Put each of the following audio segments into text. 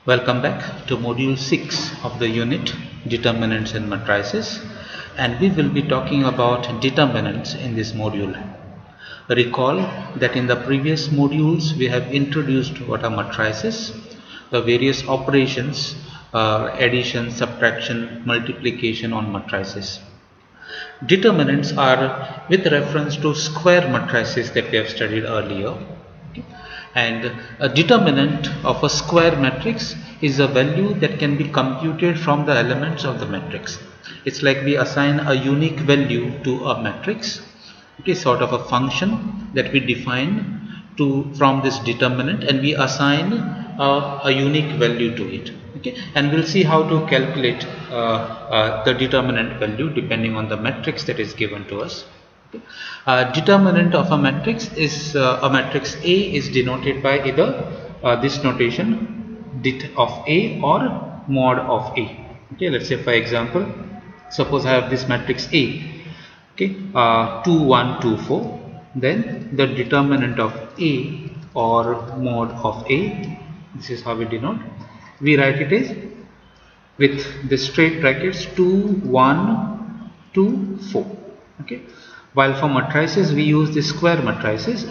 Welcome back to module 6 of the unit Determinants and Matrices, and we will be talking about determinants in this module. Recall that in the previous modules we have introduced what are matrices, the various operations, addition, subtraction, multiplication on matrices. Determinants are with reference to square matrices that we have studied earlier. And a determinant of a square matrix is a value that can be computed from the elements of the matrix. It's like we assign a unique value to a matrix, okay, sort of a function that we define from this determinant, and we assign a unique value to it. Okay, and we'll see how to calculate the determinant value depending on the matrix that is given to us. Determinant of a matrix is a matrix A is denoted by either this notation det of A or mod of A. Okay, let's say for example, suppose I have this matrix A, okay, 2 1 2 4, then the determinant of A or mod of A, this is how we denote. We write it as with the straight brackets 2 1 2 4. Okay, while for matrices we use the square matrices,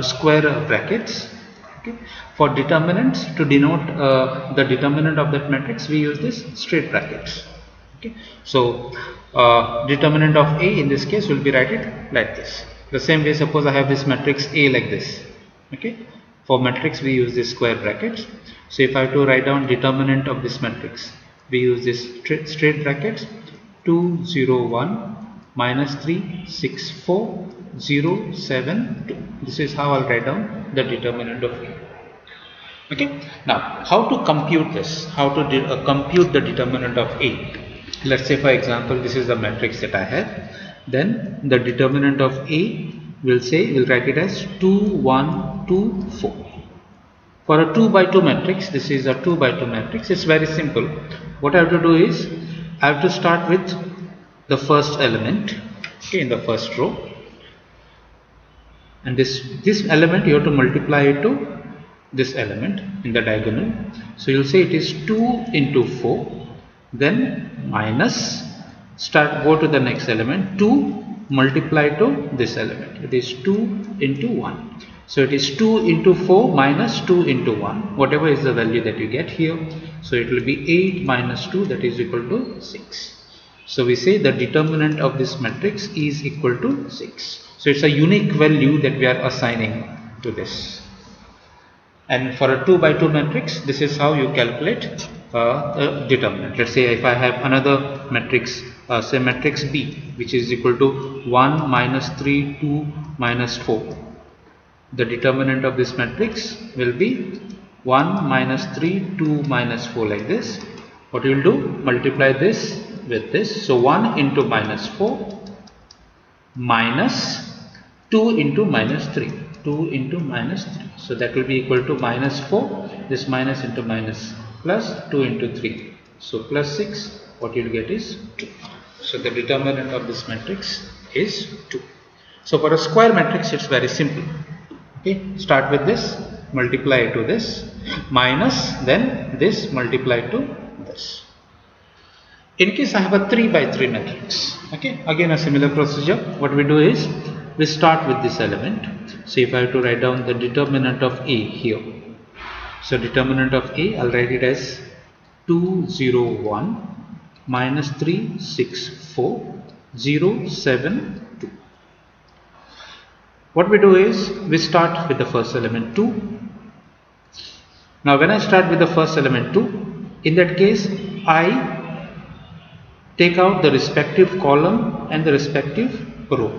square brackets. Okay, for determinants to denote the determinant of that matrix we use this straight brackets. Okay, so determinant of A in this case will be written like this. The same way, suppose I have this matrix A like this. Okay, for matrix we use this square brackets. So if I have to write down determinant of this matrix, we use this straight brackets 2 0 1 minus 3 6 4 0 7 2. This is how I'll write down the determinant of A. Okay, now how to compute this, how to compute the determinant of A. Let's say for example this is the matrix that I have, then the determinant of A will write it as 2 1 2 4. For a 2 by 2 matrix, this is a 2 by 2 matrix. It's very simple. What I have to do is I have to start with the first element, okay, in the first row, and this element you have to multiply it to this element in the diagonal. So you'll say it is 2 into 4, then minus, go to the next element, 2 multiply to this element, it is 2 into 1. So it is 2 into 4 minus 2 into 1, whatever is the value that you get here. So it will be 8 minus 2, that is equal to 6. So we say the determinant of this matrix is equal to 6. So it's a unique value that we are assigning to this. And for a 2 by 2 matrix, this is how you calculate a determinant. Let's say if I have another matrix, say matrix B, which is equal to 1 minus 3 2 minus 4. The determinant of this matrix will be 1 minus 3 2 minus 4 like this. What you will do? Multiply this with this. So 1 into minus 4 minus 2 into minus 3. 2 into minus 3. So that will be equal to minus 4. This minus into minus plus 2 into 3. So plus 6. What you will get is 2. So the determinant of this matrix is 2. So for a square matrix it's very simple. Okay, start with this, multiply to this, minus, then this multiply to this. In case I have a 3 by 3 matrix, okay, again a similar procedure. What we do is we start with this element. So if I have to write down the determinant of A here, so determinant of A, I'll write it as 2 0 1 minus 3 6 4 0 7 2. What we do is we start with the first element 2. Now when I start with the first element 2, in that case I take out the respective column and the respective row,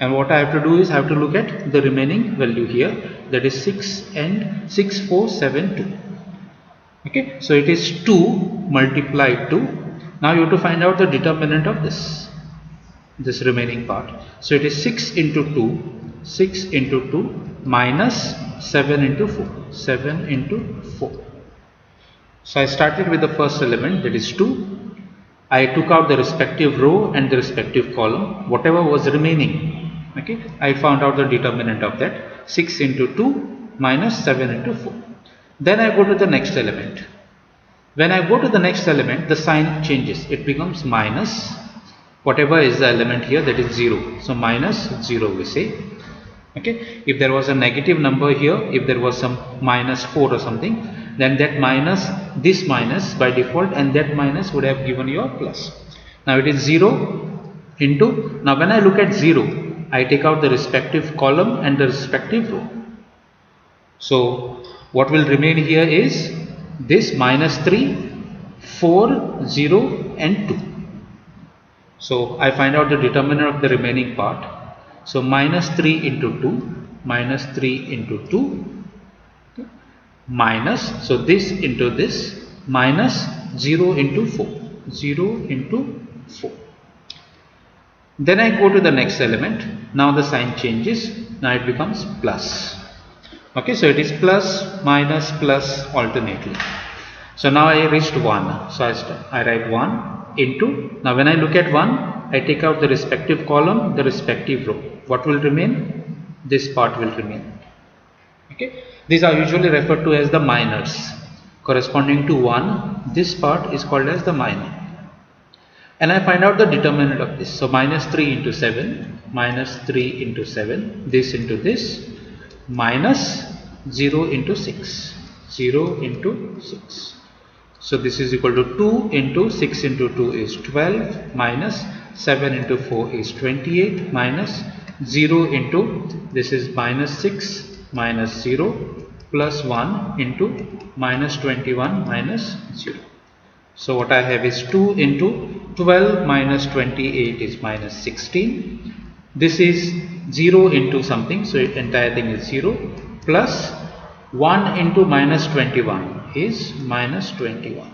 and what I have to do is I have to look at the remaining value here, that is 6 and 6 4 7 2. Okay, so it is 2 multiplied to, now you have to find out the determinant of this remaining part. So it is 6 into 2, 6 into 2 minus 7 into 4, 7 into 4. So I started with the first element, that is 2. I took out the respective row and the respective column, whatever was remaining. Okay, I found out the determinant of that, 6 into 2 minus 7 into 4. Then I go to the next element. When I go to the next element, the sign changes. It becomes minus whatever is the element here, that is 0. So minus 0 we say. Okay. If there was a negative number here, if there was some minus 4 or something, then that minus, this minus by default, and that minus would have given you a plus. Now it is 0 into, now when I look at 0, I take out the respective column and the respective row. So what will remain here is this minus 3, 4, 0 and 2. So I find out the determinant of the remaining part. So minus 3 into 2, minus 3 into 2, minus, so this into this, minus 0 into 4, 0 into 4. Then I go to the next element. Now the sign changes. Now it becomes plus. Okay, so it is plus, minus, plus alternately. So now I reached 1. So I write 1 into, now when I look at 1, I take out the respective column, the respective row. What will remain? This part will remain. Okay, these are usually referred to as the minors. Corresponding to 1, this part is called as the minor. And I find out the determinant of this. So minus 3 into 7, minus 3 into 7, this into this, minus 0 into 6, 0 into 6. So this is equal to 2 into 6 into 2 is 12, minus 7 into 4 is 28, minus 0 into, this is minus 6, minus 0, plus 1 into minus 21 minus 0. So what I have is 2 into 12 minus 28 is minus 16. This is 0 into something, so entire thing is 0, plus 1 into minus 21 is minus 21.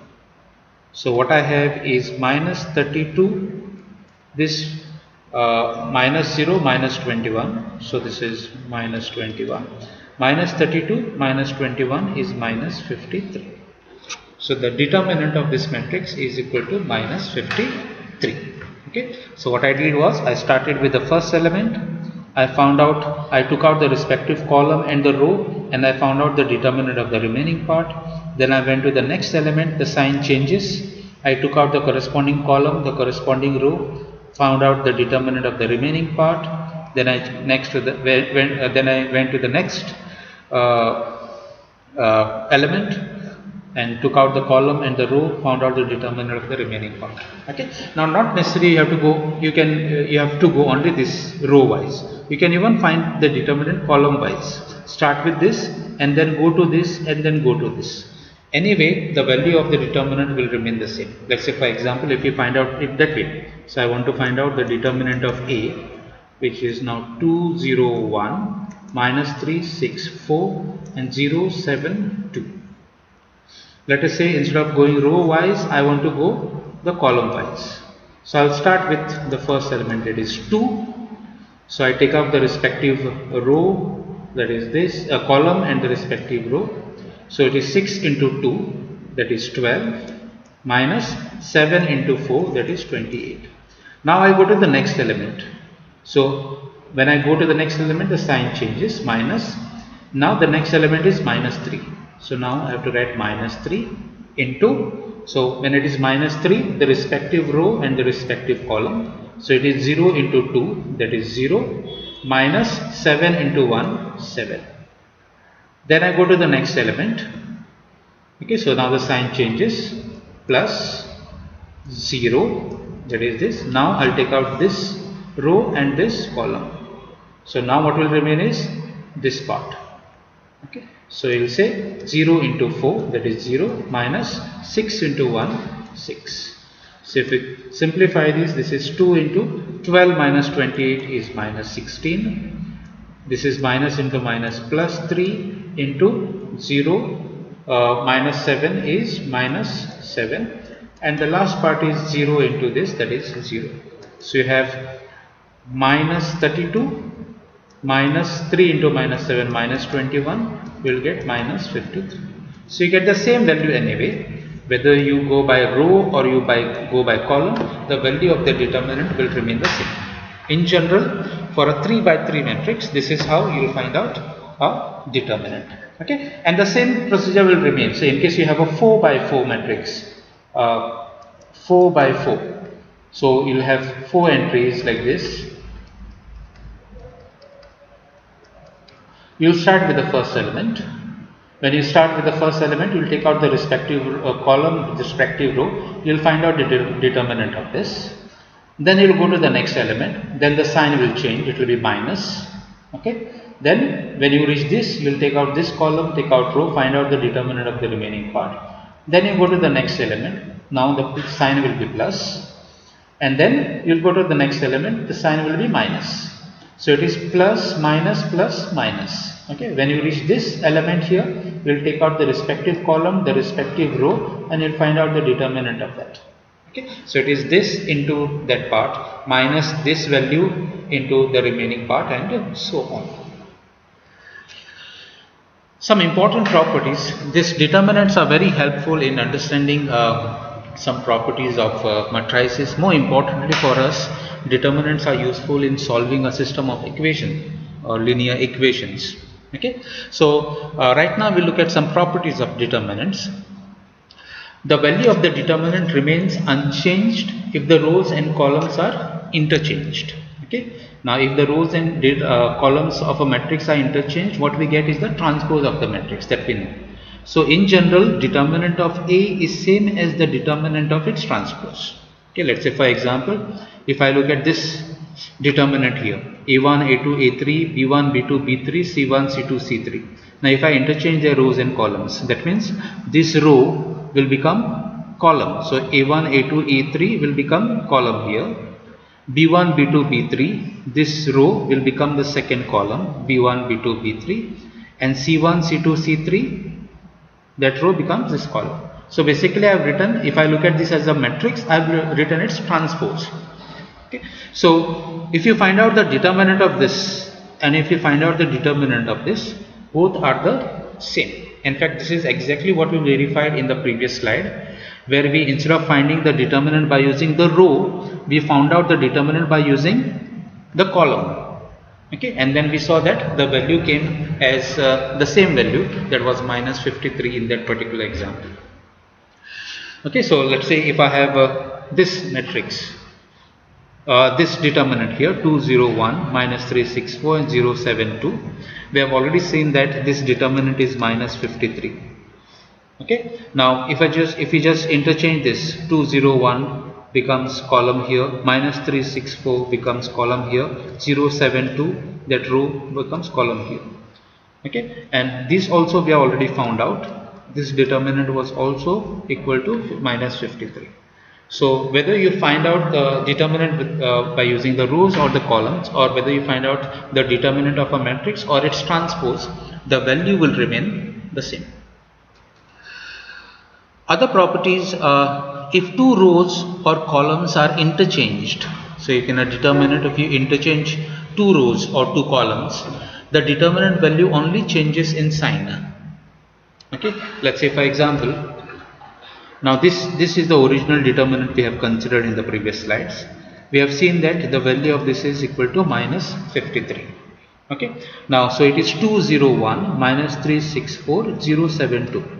So what I have is minus 32, this minus 0 minus 21, so this is minus 21, minus 32 minus 21 is minus 53. So the determinant of this matrix is equal to minus 53. Okay. So what I did was, I started with the first element, I took out the respective column and the row, and I found out the determinant of the remaining part. Then I went to the next element, the sign changes, I took out the corresponding column, the corresponding row, found out the determinant of the remaining part. Then I went to the next element and took out the column and the row, found out the determinant of the remaining part. Okay. Now not necessarily you have to go, you have to go only this row wise. You can even find the determinant column wise. Start with this and then go to this and then go to this. Anyway, the value of the determinant will remain the same. Let's say for example, if you find out it that way. So I want to find out the determinant of A, which is now 2, 0, 1, minus 3, 6, 4 and 0, 7, 2. Let us say instead of going row wise, I want to go the column wise. So I will start with the first element, it is 2. So I take out the respective row, that is this column and the respective row. So it is 6 into 2, that is 12, minus 7 into 4, that is 28. Now I go to the next element. So when I go to the next element, the sign changes, minus. Now the next element is minus 3. So now I have to write minus 3 into, so when it is minus 3, the respective row and the respective column. So it is 0 into 2, that is 0, minus 7 into 1, 7. Then I go to the next element. Okay, so now the sign changes, plus 0, that is this. Now I'll take out this row and this column. So now what will remain is this part. Okay. So you will say 0 into 4, that is 0, minus 6 into 1, 6. So if we simplify this is 2 into 12 minus 28 is minus 16. This is minus into minus plus 3 into 0, minus 7 is minus 7. And the last part is 0 into this, that is 0. So you have minus 32, minus 3 into minus 7, minus 21. You will get minus 53. So you get the same value anyway, whether you go by row or you go by column, the value of the determinant will remain the same. In general, for a 3 by 3 matrix, this is how you will find out a determinant. Okay, and the same procedure will remain. So in case you have a 4 by 4 matrix, 4 by 4, so you'll have 4 entries like this. You'll start with the first element. When you start with the first element, you'll take out the respective column, the respective row. You'll find out the determinant of this. Then you'll go to the next element. Then the sign will change. It will be minus. Okay. Then when you reach this, you'll take out this column, take out row, find out the determinant of the remaining part. Then you go to the next element. Now the sign will be plus. And then you'll go to the next element. The sign will be minus. So it is plus, minus, plus, minus. Okay, when you reach this element here, we'll take out the respective column, the respective row, and you'll find out the determinant of that. Okay, so it is this into that part minus this value into the remaining part, and so on. Some important properties. These determinants are very helpful in understanding some properties of matrices. More importantly for us, determinants are useful in solving a system of equation or linear equations. Okay, so right now we look at some properties of determinants. The value of the determinant remains unchanged if the rows and columns are interchanged. Okay, now if the rows and columns of a matrix are interchanged, what we get is the transpose of the matrix that we know. So in general, determinant of A is same as the determinant of its transpose. Okay, let's say for example, if I look at this determinant here, A1, A2, A3, B1, B2, B3, C1, C2, C3. Now if I interchange their rows and columns, that means this row will become column. So A1, A2, A3 will become column here. B1, B2, B3, this row will become the second column, B1, B2, B3, and C1, C2, C3, that row becomes this column. So basically I have written, if I look at this as a matrix, I have written its transpose. Okay. So if you find out the determinant of this and if you find out the determinant of this, both are the same. In fact, this is exactly what we verified in the previous slide, where we, instead of finding the determinant by using the row, we found out the determinant by using the column. Okay, and then we saw that the value came as the same value, that was minus 53 in that particular example. Okay, so let's say if I have this matrix, this determinant here 201, minus 364 and 072, we have already seen that this determinant is minus 53. Okay, now if we just interchange this, 201 becomes column here, minus 364 becomes column here, 072, that row becomes column here. Okay, and this also we have already found out, this determinant was also equal to minus 53. So whether you find out the determinant with, by using the rows or the columns, or whether you find out the determinant of a matrix or its transpose, the value will remain the same. Other properties, if two rows or columns are interchanged, so if in a determinant, if you interchange two rows or two columns, the determinant value only changes in sign. Okay, let's say for example, now this is the original determinant we have considered in the previous slides. We have seen that the value of this is equal to minus 53. Okay, now so it is 201 minus 364 072.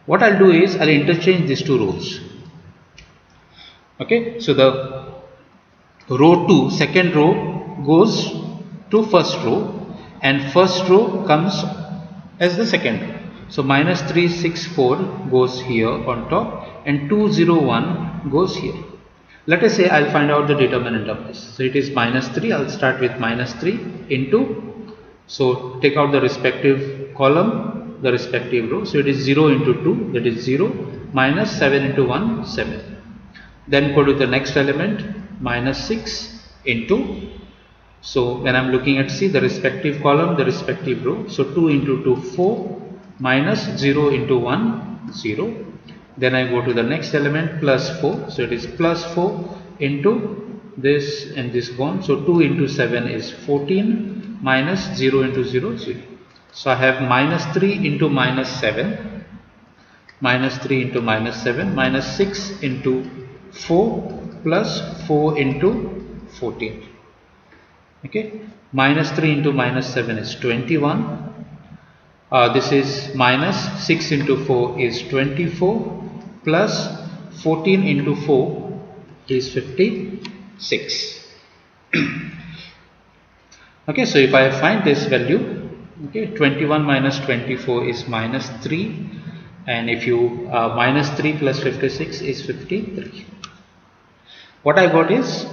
What I'll do is I'll interchange these two rows. Okay, so the row 2, second row goes to first row, and first row comes as the second row. So minus 364 goes here on top and 201 goes here. Let us say I'll find out the determinant of this. So it is minus 3. I'll start with minus 3 into, so take out the respective column, the respective row. So it is 0 into 2, that is 0, minus 7 into 1, 7. Then go to the next element, minus 6 into, so when I'm looking at C, the respective column, the respective row. So 2 into 2, 4. Minus 0 into 1, 0. Then I go to the next element, plus 4. So it is plus 4 into this and this one. So 2 into 7 is 14, minus 0 into 0, 0. So I have minus 3 into minus 7, minus 3 into minus 7, minus 6 into 4, plus 4 into 14. Okay, minus 3 into minus 7 is 21. This is minus 6 into 4 is 24 plus 14 into 4 is 56. Okay, so if I find this value, okay, 21 minus 24 is minus 3, and if you minus 3 plus 56 is 53. What I got is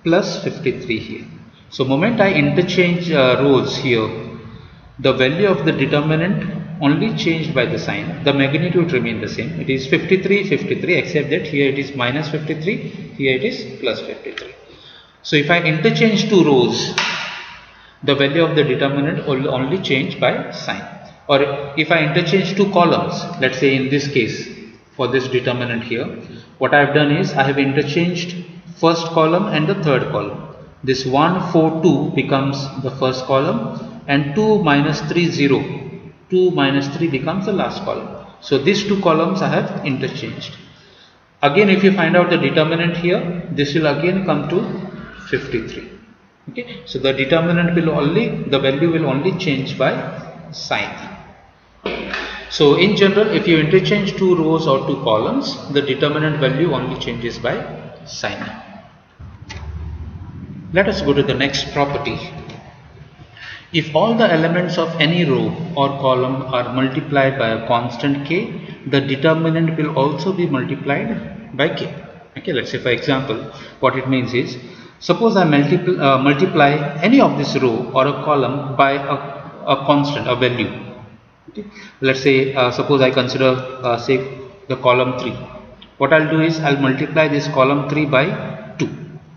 plus 53 here. So moment I interchange rows here, the value of the determinant only changed by the sign, the magnitude remain the same. It is 53, 53, except that here it is minus 53, here it is plus 53. So if I interchange two rows, the value of the determinant will only change by sign. Or if I interchange two columns, let's say in this case for this determinant here, what I have done is I have interchanged first column and the third column. This 1, 4, 2 becomes the first column, and 2 minus 3, 0. 2 minus 3 becomes the last column. So these two columns I have interchanged. Again, if you find out the determinant here, this will again come to 53. Okay, so the determinant will only, the value will only change by sign. So in general, if you interchange two rows or two columns, the determinant value only changes by sign. Let us go to the next property. If all the elements of any row or column are multiplied by a constant k, the determinant will also be multiplied by k. Okay, let's say for example, what it means is, suppose I multiply any of this row or a column by a constant, a value. Okay. Let's say suppose I consider say the column 3. What I'll do is I'll multiply this column 3 by 2.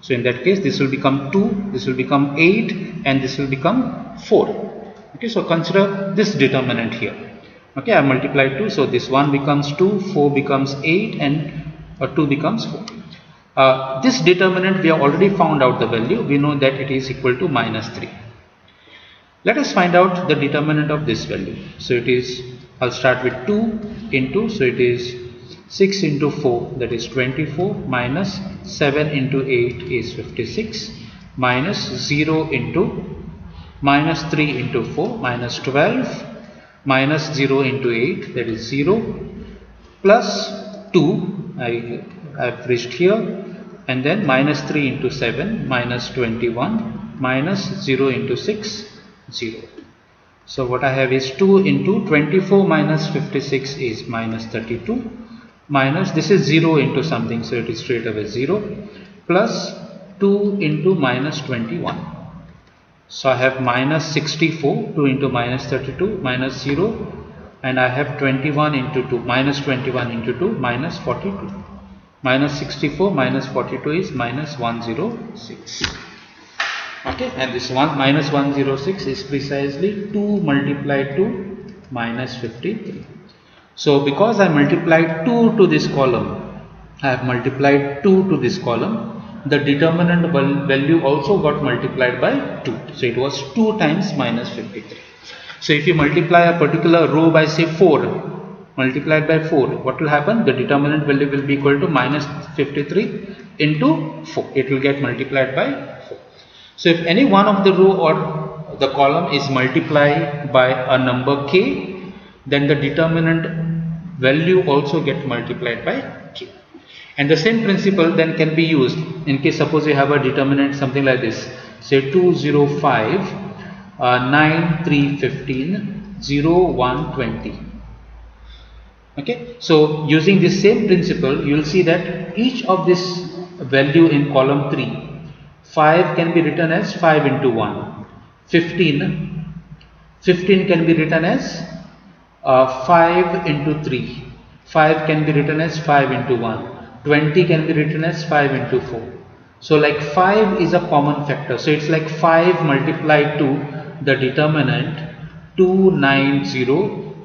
So in that case this will become 2, this will become 8, and this will become 4. Okay, so consider this determinant here. Okay, I multiplied 2, so this 1 becomes 2, 4 becomes 8, and 2 becomes 4. This determinant we have already found out the value. We know that it is equal to minus 3. Let us find out the determinant of this value. So it is, I'll start with 2 into, so it is 6 into 4, that is 24, minus 7 into 8 is 56, minus 0 into minus 3 into 4, minus 12, minus 0 into 8, that is 0, plus 2, I've reached here, and then minus 3 into 7, minus 21, minus 0 into 6, 0. So what I have is 2 into 24 minus 56 is minus 32, minus this is 0 into something, so it is straight away 0, plus 2 into minus 21. So I have minus 64, 2 into minus 32, minus 0, and I have 21 into 2, minus 21 into 2, minus 42. Minus 64 minus 42 is minus 106. Okay, and this one minus 106 is precisely 2 multiplied to minus 53. So because I multiplied 2 to this column, I have multiplied 2 to this column, the determinant value also got multiplied by 2. So it was 2 times minus 53. So if you multiply a particular row by say 4, multiplied by 4, what will happen? The determinant value will be equal to minus 53 into 4. It will get multiplied by 4. So if any one of the row or the column is multiplied by a number k, then the determinant value also get multiplied by k. And the same principle then can be used in case suppose you have a determinant something like this, say 205, 9, 3, 15, 0, 1, 20. Okay, so using this same principle, you will see that each of this value in column 3, 5 can be written as 5 into 1, 15 can be written as 5 into 3, 5 can be written as 5 into 1, 20 can be written as 5 into 4. So like 5 is a common factor, so it's like 5 multiplied to the determinant 290,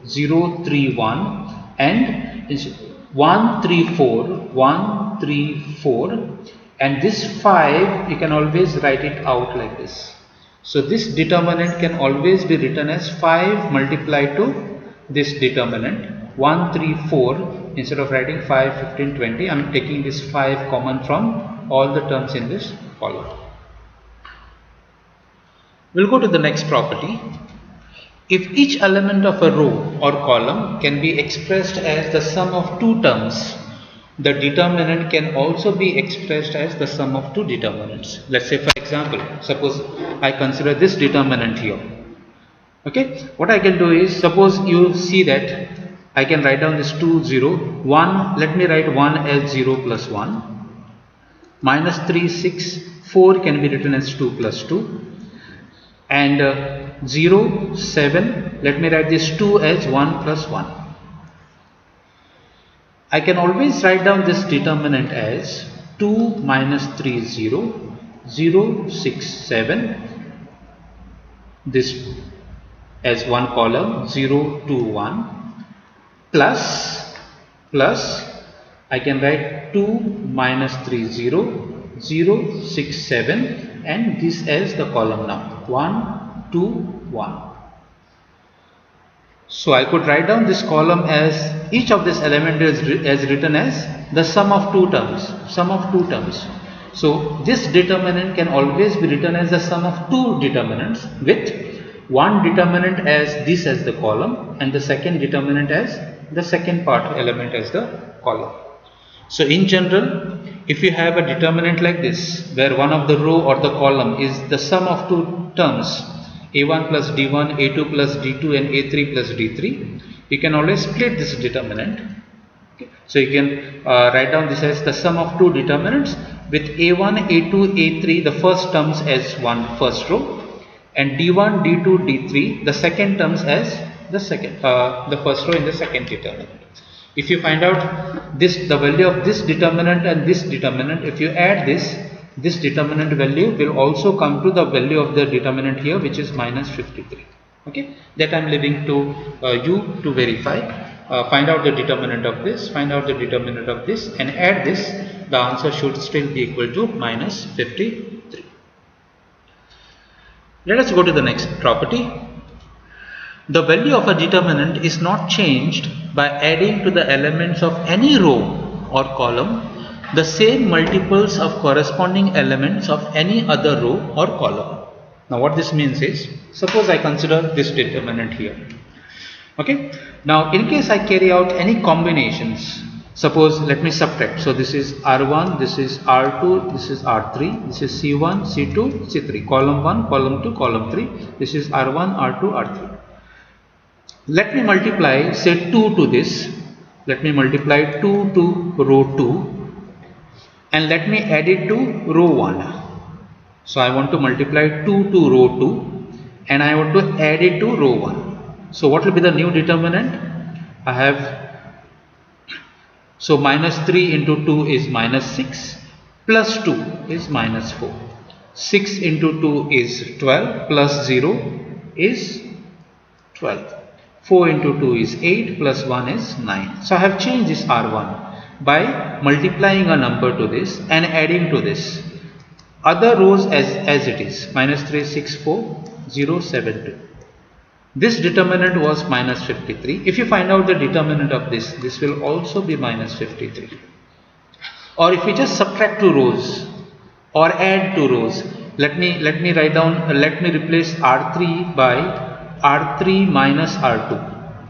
031, and 134, and this 5 you can always write it out like this. So this determinant can always be written as 5 multiplied to this determinant 134. Instead of writing 5, 15, 20, I am taking this 5 common from all the terms in this column. We'll go to the next property. If each element of a row or column can be expressed as the sum of two terms, the determinant can also be expressed as the sum of two determinants. Let's say, for example, suppose I consider this determinant here. Okay, what I can do is, suppose you see that I can write down this 2, 0, 1, let me write 1 as 0 plus 1, minus 3, 6, 4 can be written as 2 plus 2, and 0, 7, let me write this 2 as 1 plus 1. I can always write down this determinant as 2 minus 3, 0, 0, 6, 7, this as one column, 0, 2, 1, plus I can write 2 minus 3, 0, 0, 6, 7, and this as the column now, 1, 2, 1. So I could write down this column as each of this element is written as the sum of two terms, So this determinant can always be written as the sum of two determinants, with one determinant as this as the column and the second determinant as the second part element as the column. So in general, if you have a determinant like this, where one of the row or the column is the sum of two terms, a1 plus d1, a2 plus d2, and a3 plus d3, you can always split this determinant. Okay. So you can write down this as the sum of two determinants, with a1, a2, a3 the first terms as one first row, and d1, d2, d3 the second terms as the first row in the second determinant. If you find out the value of this determinant and this determinant, if you add this determinant value will also come to the value of the determinant here, which is minus 53. Okay, that I am leaving to you to verify. Find out the determinant of this, find out the determinant of this, and add this. The answer should still be equal to minus 53. Let us go to the next property. The value of a determinant is not changed by adding to the elements of any row or column the same multiples of corresponding elements of any other row or column. Now what this means is, suppose I consider this determinant here. Okay. Now in case I carry out any combinations, suppose let me subtract. So this is R1, this is R2, this is R3, this is C1, C2, C3, column 1, column 2, column 3, this is R1, R2, R3. Let me multiply say 2 to this, let me multiply 2 to row 2, and let me add it to row 1. So I want to multiply 2 to row 2 and I want to add it to row 1. So what will be the new determinant? I have, so minus 3 into 2 is minus 6, plus 2 is minus 4. 6 into 2 is 12, plus 0 is 12. 4 into 2 is 8, plus 1 is 9. So I have changed this R1 by multiplying a number to this and adding to this. Other rows as it is, minus 3, 6, 4, 0, 7, 2. This determinant was minus 53. If you find out the determinant of this will also be minus 53. Or if we just subtract two rows or add two rows, let me write down, let me replace R3 by R3 minus R2.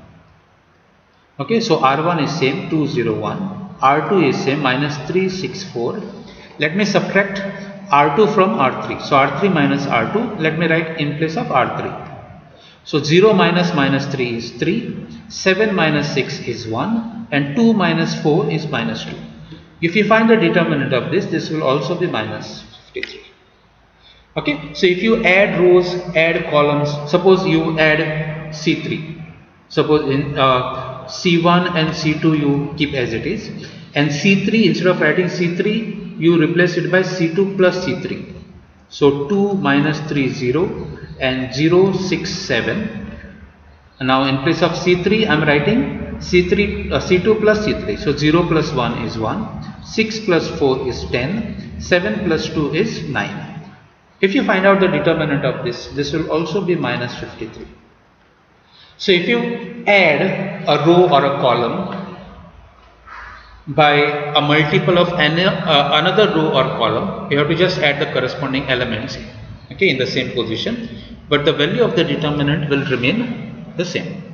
Okay, so R1 is same, 2, 0, 1. R2 is same, minus 3, 6, 4. Let me subtract R2 from R3. So R3 minus R2, let me write in place of R3. So 0 minus minus 3 is 3, 7 minus 6 is 1, and 2 minus 4 is minus 2. If you find the determinant of this will also be minus 53. Okay, so if you add rows, add columns, suppose you add C3, suppose in C1 and C2 you keep as it is, and C3, instead of writing C3 you replace it by C2 plus C3. So 2 minus 3 0 and 0 6 7. And now in place of C3 I am writing C2 plus C3. So 0 plus 1 is 1, 6 plus 4 is 10, 7 plus 2 is 9. If you find out the determinant of this will also be minus 53. So if you add a row or a column by a multiple of another row or column, you have to just add the corresponding elements, okay, in the same position, but the value of the determinant will remain the same.